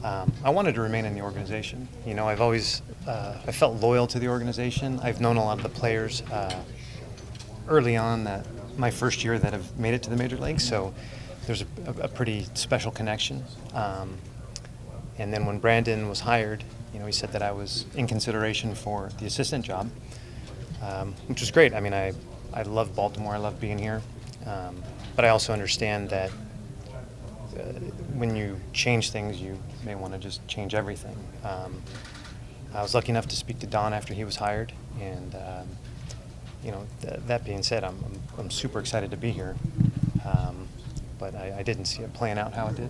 I wanted to remain in the organization. I've always I felt loyal to the organization. I've known a lot of the players early on that my first year that have made it to the major leagues, so there's a pretty special connection. And then when Brandon was hired, he said that I was in consideration for the assistant job, which was great. I mean, I love Baltimore. I love being here, but I also understand that when you change things, you may want to just change everything. I was lucky enough to speak to Don after he was hired, and that being said, I'm super excited to be here, but I didn't see it playing out how it did.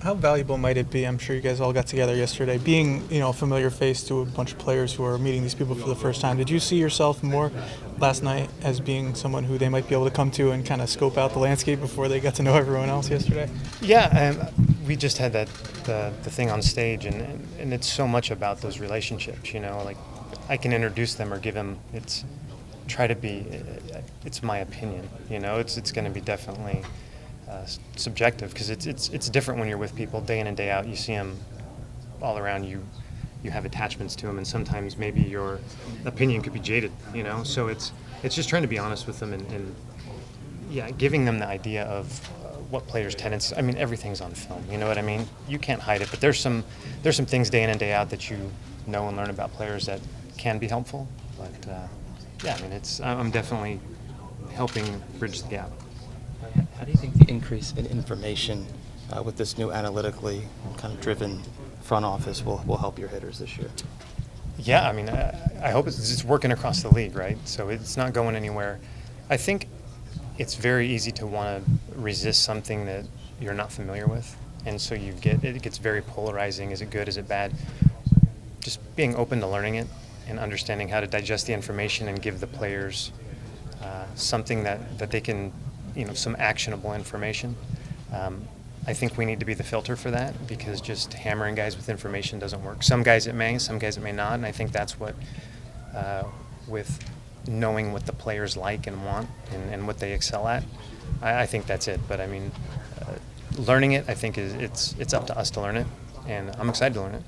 How valuable might it be? I'm sure you guys all got together yesterday. Being a familiar face to a bunch of players who are meeting these people for the first time, did you see yourself more last night as being someone who they might be able to come to and kind of scope out the landscape before they got to know everyone else yesterday? Yeah, we just had the thing on stage, and it's so much about those relationships. Like I can introduce them or give them. It's my opinion. It's going to be definitely subjective because it's different when you're with people day in and day out. You see them all around you. You have attachments to them, and sometimes maybe your opinion could be jaded. So it's just trying to be honest with them and giving them the idea of what players' tendencies. I mean, everything's on film. You know what I mean? You can't hide it. But there's some things day in and day out that you know and learn about players that can be helpful. But I mean, I'm definitely helping bridge the gap. How do you think the increase in information with this new analytically kind of driven front office will help your hitters this year? Yeah, I mean, I hope it's working across the league, right? So it's not going anywhere. I think it's very easy to want to resist something that you're not familiar with, and so it gets very polarizing. Is it good? Is it bad? Just being open to learning it and understanding how to digest the information and give the players something that they can, some actionable information. I think we need to be the filter for that because just hammering guys with information doesn't work. Some guys it may, some guys it may not, and I think that's what, with knowing what the players like and want and what they excel at, I think that's it. But I mean, learning it, I think it's up to us to learn it, and I'm excited to learn it.